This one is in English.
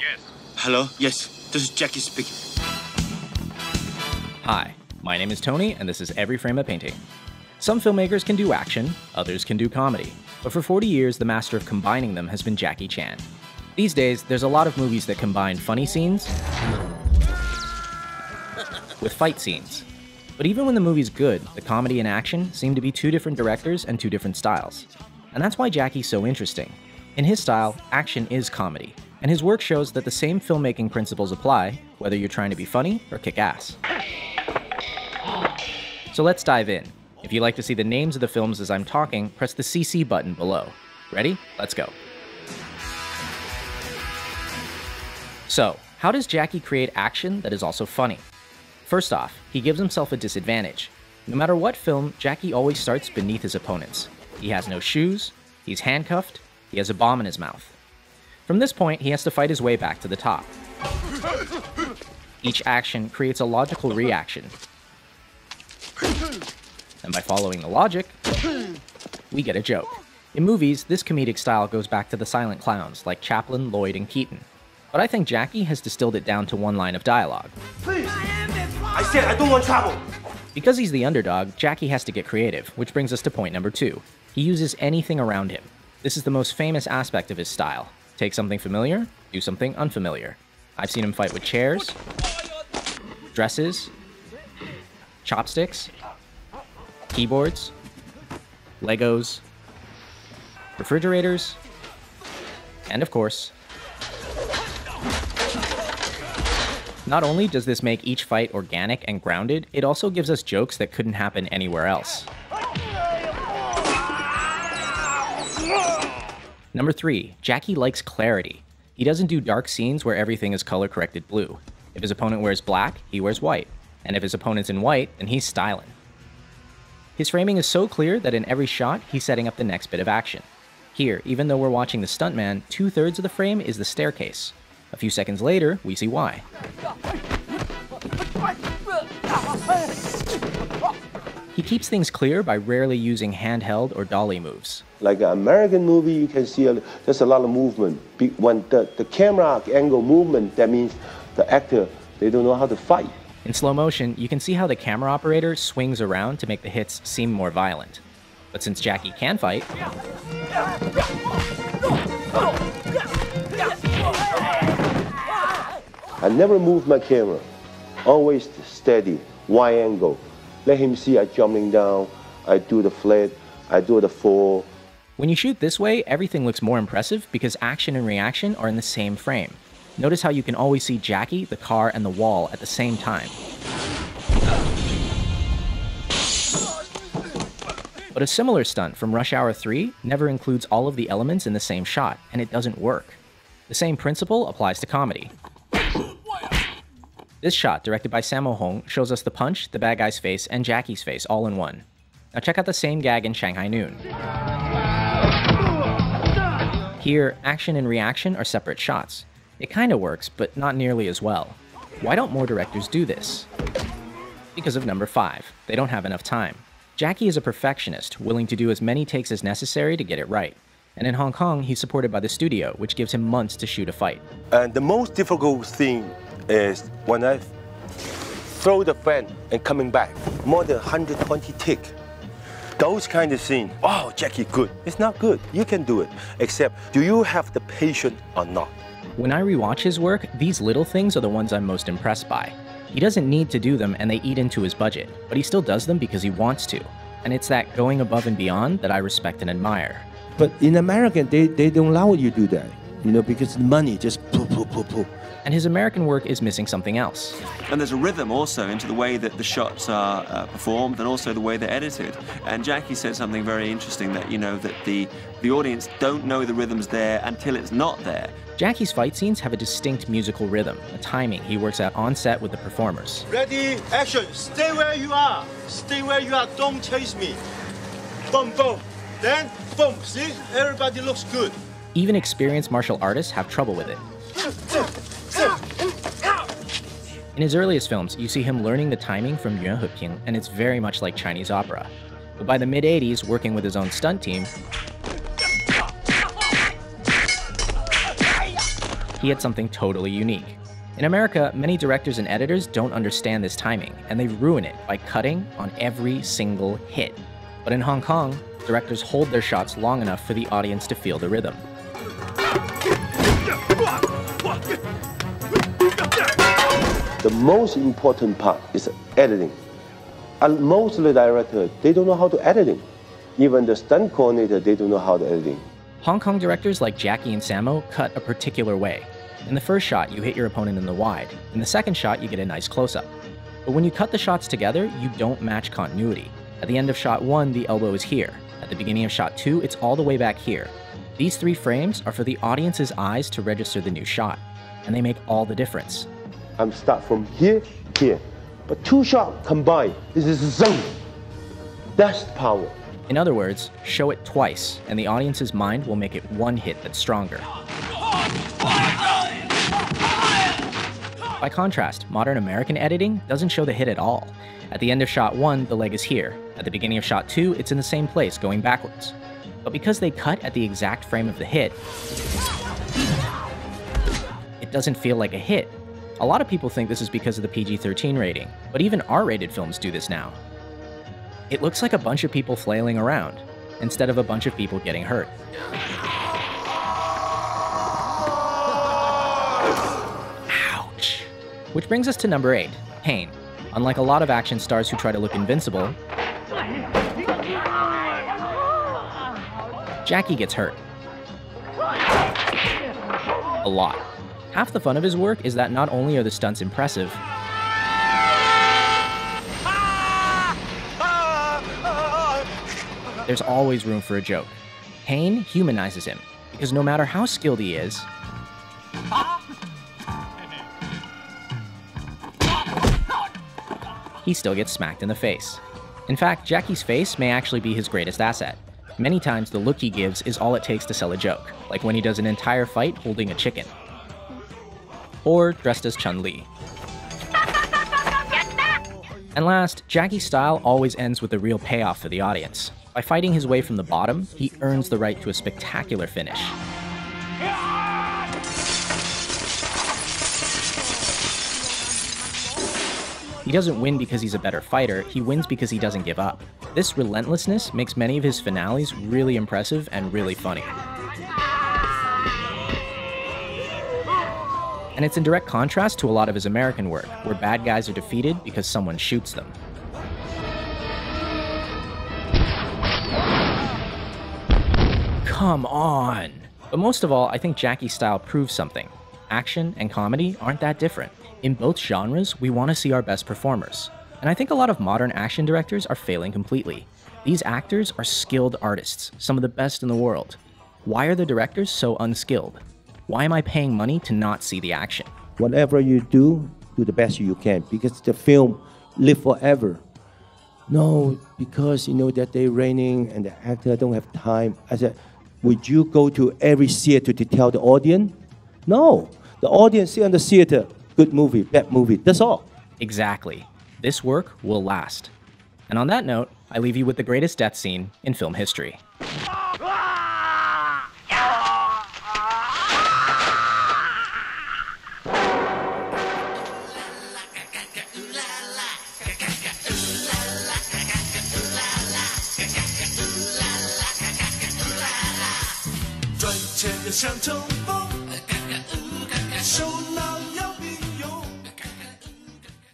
Yes. Hello? Yes, this is Jackie speaking. Hi, my name is Tony, and this is Every Frame a Painting. Some filmmakers can do action, others can do comedy, but for 40 years, the master of combining them has been Jackie Chan. These days, there's a lot of movies that combine funny scenes with fight scenes. But even when the movie's good, the comedy and action seem to be two different directors and two different styles. And that's why Jackie's so interesting. In his style, action is comedy, and his work shows that the same filmmaking principles apply, whether you're trying to be funny or kick ass. So let's dive in. If you'd like to see the names of the films as I'm talking, press the CC button below. Ready? Let's go. So, how does Jackie create action that is also funny? First off, he gives himself a disadvantage. No matter what film, Jackie always starts beneath his opponents. He has no shoes, he's handcuffed, he has a bomb in his mouth. From this point, he has to fight his way back to the top. Each action creates a logical reaction. And by following the logic, we get a joke. In movies, this comedic style goes back to the silent clowns like Chaplin, Lloyd, and Keaton. But I think Jackie has distilled it down to one line of dialogue. Please! I said I don't want trouble! Because he's the underdog, Jackie has to get creative, which brings us to point number 2. He uses anything around him. This is the most famous aspect of his style. Take something familiar, do something unfamiliar. I've seen him fight with chairs, dresses, chopsticks, keyboards, Legos, refrigerators, and of course, not only does this make each fight organic and grounded, it also gives us jokes that couldn't happen anywhere else. Number 3, Jackie likes clarity. He doesn't do dark scenes where everything is color-corrected blue. If his opponent wears black, he wears white. And if his opponent's in white, then he's styling. His framing is so clear that in every shot, he's setting up the next bit of action. Here, even though we're watching the stuntman, 2/3 of the frame is the staircase. A few seconds later, we see why. He keeps things clear by rarely using handheld or dolly moves. Like an American movie, you can see there's a lot of movement. When the camera angle movement, that means the actor, they don't know how to fight. In slow motion, you can see how the camera operator swings around to make the hits seem more violent. But since Jackie can fight, I never move my camera. Always steady, wide angle. Let him see I jumping down, I do the flat, I do the fall. When you shoot this way, everything looks more impressive because action and reaction are in the same frame. Notice how you can always see Jackie, the car, and the wall at the same time. But a similar stunt from Rush Hour 3 never includes all of the elements in the same shot, and it doesn't work. The same principle applies to comedy. This shot, directed by Sammo Hung, shows us the punch, the bad guy's face, and Jackie's face all in one. Now check out the same gag in Shanghai Noon. Here, action and reaction are separate shots. It kinda works, but not nearly as well. Why don't more directors do this? Because of number 5. They don't have enough time. Jackie is a perfectionist, willing to do as many takes as necessary to get it right. And in Hong Kong, he's supported by the studio, which gives him months to shoot a fight. And the most difficult thing is when I throw the fan and coming back, more than 120 tick. Those kind of scenes, oh, Jackie, good. It's not good. You can do it. Except, do you have the patience or not? When I rewatch his work, these little things are the ones I'm most impressed by. He doesn't need to do them and they eat into his budget, but he still does them because he wants to. And it's that going above and beyond that I respect and admire. But in America, they don't allow you to do that, because the money just poof, poof, poof, poof. And his American work is missing something else. And there's a rhythm also into the way that the shots are performed and also the way they're edited. And Jackie said something very interesting that, that the audience don't know the rhythm's there until it's not there. Jackie's fight scenes have a distinct musical rhythm, a timing he works out on set with the performers. Ready, action, stay where you are. Stay where you are, don't chase me. Boom, boom. Then, boom, see? Everybody looks good. Even experienced martial artists have trouble with it. In his earliest films, you see him learning the timing from Yuan Heping, and it's very much like Chinese opera. But by the mid-80s, working with his own stunt team, he had something totally unique. In America, many directors and editors don't understand this timing, and they ruin it by cutting on every single hit. But in Hong Kong, directors hold their shots long enough for the audience to feel the rhythm. The most important part is editing. And most of the directors, they don't know how to editing. Even the stunt coordinator, they don't know how to editing. Hong Kong directors like Jackie and Sammo cut a particular way. In the first shot, you hit your opponent in the wide. In the second shot, you get a nice close-up. But when you cut the shots together, you don't match continuity. At the end of shot 1, the elbow is here. At the beginning of shot 2, it's all the way back here. These 3 frames are for the audience's eyes to register the new shot, and they make all the difference. I'm start from here, here. But 2 shots combined, this is zone. That's the power. In other words, show it twice, and the audience's mind will make it one hit that's stronger. By contrast, modern American editing doesn't show the hit at all. At the end of shot 1, the leg is here. At the beginning of shot 2, it's in the same place, going backwards. But because they cut at the exact frame of the hit, it doesn't feel like a hit. A lot of people think this is because of the PG-13 rating, but even R-rated films do this now. It looks like a bunch of people flailing around, instead of a bunch of people getting hurt. Ouch! Which brings us to number 8, pain. Unlike a lot of action stars who try to look invincible, Jackie gets hurt. A lot. Half the fun of his work is that not only are the stunts impressive, there's always room for a joke. Pain humanizes him, because no matter how skilled he is, he still gets smacked in the face. In fact, Jackie's face may actually be his greatest asset. Many times the look he gives is all it takes to sell a joke, like when he does an entire fight holding a chicken. Or dressed as Chun-Li. And last, Jackie's style always ends with a real payoff for the audience. By fighting his way from the bottom, he earns the right to a spectacular finish. He doesn't win because he's a better fighter, he wins because he doesn't give up. This relentlessness makes many of his finales really impressive and really funny. And it's in direct contrast to a lot of his American work, where bad guys are defeated because someone shoots them. Come on! But most of all, I think Jackie's style proves something. Action and comedy aren't that different. In both genres, we want to see our best performers. And I think a lot of modern action directors are failing completely. These actors are skilled artists, some of the best in the world. Why are the directors so unskilled? Why am I paying money to not see the action? Whatever you do the best you can, because the film live forever. No, because you know that they're raining and the actor don't have time. I said, would you go to every theater to tell the audience? No, the audience see on the theater, good movie, bad movie, that's all. Exactly. This work will last. And on that note, I leave you with the greatest death scene in film history.